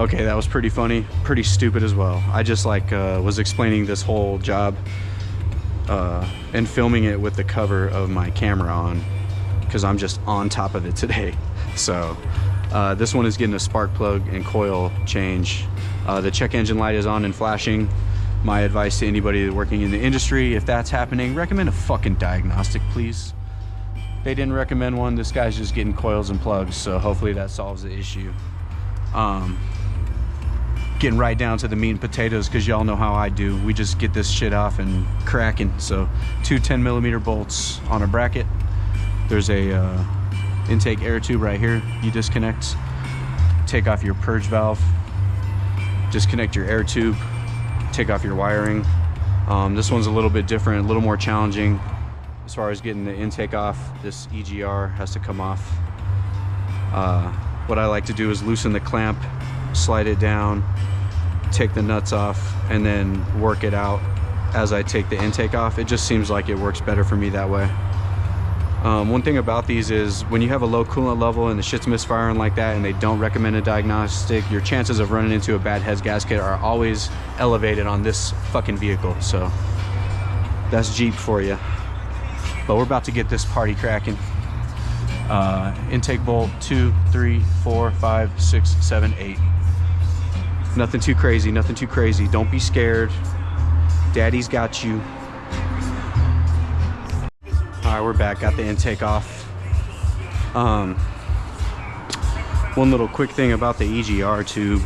Okay, that was pretty funny, pretty stupid as well. I just like was explaining this whole job and filming it with the cover of my camera on because I'm just on top of it today. So this one is getting a spark plug and coil change. The check engine light is on and flashing. My advice to anybody working in the industry, if that's happening, recommend a fucking diagnostic, please. They didn't recommend one. This guy's just getting coils and plugs, so hopefully that solves the issue. Getting right down to the meat and potatoes, because y'all know how I do. We just get this shit off and cracking. So 2 10mm bolts on a bracket. There's a intake air tube right here. You disconnect, take off your purge valve, disconnect your air tube, take off your wiring. This one's a little bit different, a little more challenging as far as getting the intake off. This EGR has to come off. What I like to do is loosen the clamp, slide it down, take the nuts off, and then work it out as I take the intake off. It just seems like it works better for me that way. One thing about these is when you have a low coolant level and the shit's misfiring like that and they don't recommend a diagnostic, your chances of running into a bad head gasket are always elevated on this fucking vehicle. So that's Jeep for you. But we're about to get this party cracking. Intake bolt 2, 3, 4, 5, 6, 7, 8. Nothing too crazy, nothing too crazy. Don't be scared. Daddy's got you. All right, we're back. Got the intake off. One little quick thing about the EGR tube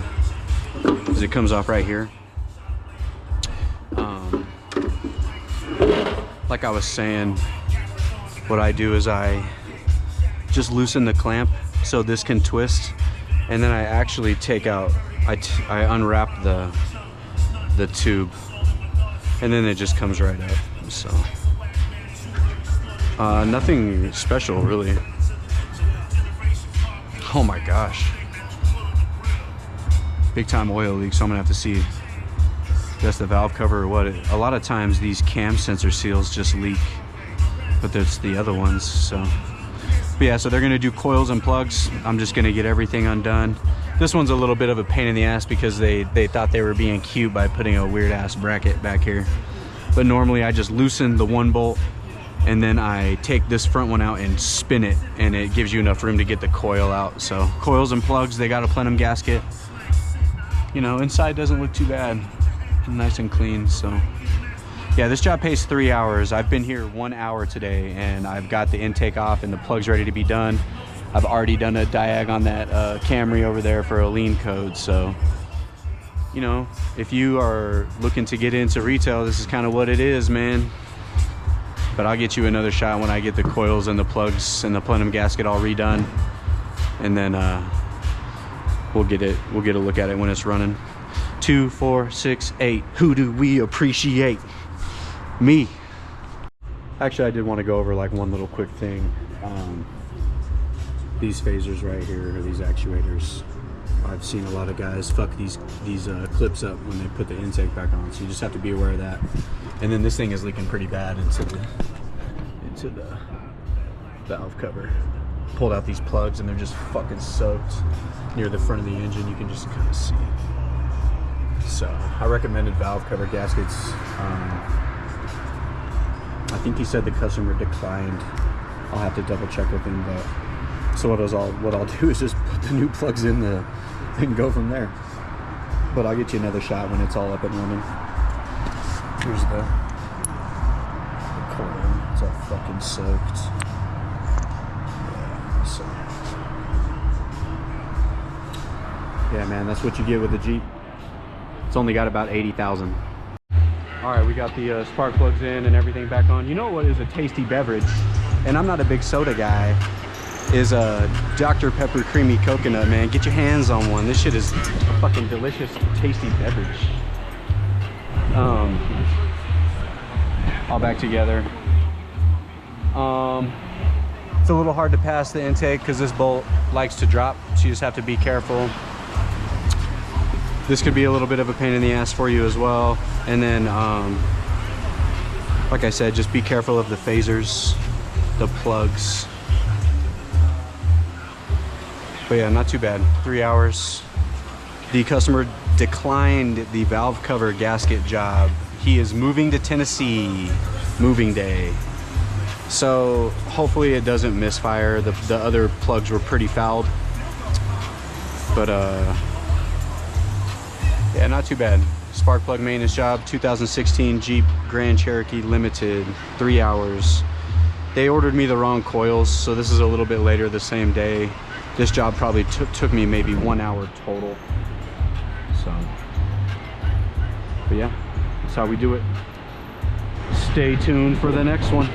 is it comes off right here. Like I was saying, what I do is I just loosen the clamp so this can twist, and then I actually take out, I unwrap the tube, and then it just comes right up. So nothing special really. Oh my gosh, big time oil leak. So I'm gonna have to see if that's the valve cover or what. A lot of times these cam sensor seals just leak, but there's the other ones. So but yeah, so they're gonna do coils and plugs. I'm just gonna get everything undone. This one's a little bit of a pain in the ass because they thought they were being cute by putting a weird ass bracket back here. But normally I just loosen the one bolt and then I take this front one out and spin it, and it gives you enough room to get the coil out. So coils and plugs, they got a plenum gasket. You know, inside doesn't look too bad. Nice and clean. So yeah, this job pays 3 hours. I've been here 1 hour today, and I've got the intake off and the plugs ready to be done. I've already done a diag on that Camry over there for a lean code. So, you know, if you are looking to get into retail, this is kind of what it is, man. But I'll get you another shot when I get the coils and the plugs and the plenum gasket all redone, and then we'll get a look at it when it's running. 2, 4, 6, 8. Who do we appreciate? Me. Actually, I did want to go over like one little quick thing. These phasers right here, or these actuators, I've seen a lot of guys fuck these clips up when they put the intake back on, so you just have to be aware of that. And then this thing is leaking pretty bad into the valve cover. Pulled out these plugs and they're just fucking soaked near the front of the engine. You can just kind of see. So I recommended valve cover gaskets. I think he said the customer declined. I'll have to double check with him, but so what I'll do is just put the new plugs in and go from there. But I'll get you another shot when it's all up and running. Here's the coil. It's all fucking soaked. Yeah, so yeah, man, that's what you get with the Jeep. It's only got about 80,000. All right, we got the spark plugs in and everything back on. You know what is a tasty beverage, and I'm not a big soda guy, is a Dr. Pepper Creamy Coconut, man. Get your hands on one. This shit is a fucking delicious, tasty beverage. All back together. It's a little hard to pass the intake because this bolt likes to drop, so you just have to be careful. This could be a little bit of a pain in the ass for you as well. And then, like I said, just be careful of the phasers, the plugs. But yeah, not too bad. 3 hours. The customer declined the valve cover gasket job. He is moving to Tennessee. Moving day. So hopefully it doesn't misfire. The other plugs were pretty fouled. But yeah, not too bad. Spark plug maintenance job, 2016 Jeep Grand Cherokee Limited, 3 hours. They ordered me the wrong coils, so this is a little bit later the same day. This job probably took me maybe 1 hour total. So, but yeah, that's how we do it. Stay tuned for the next one.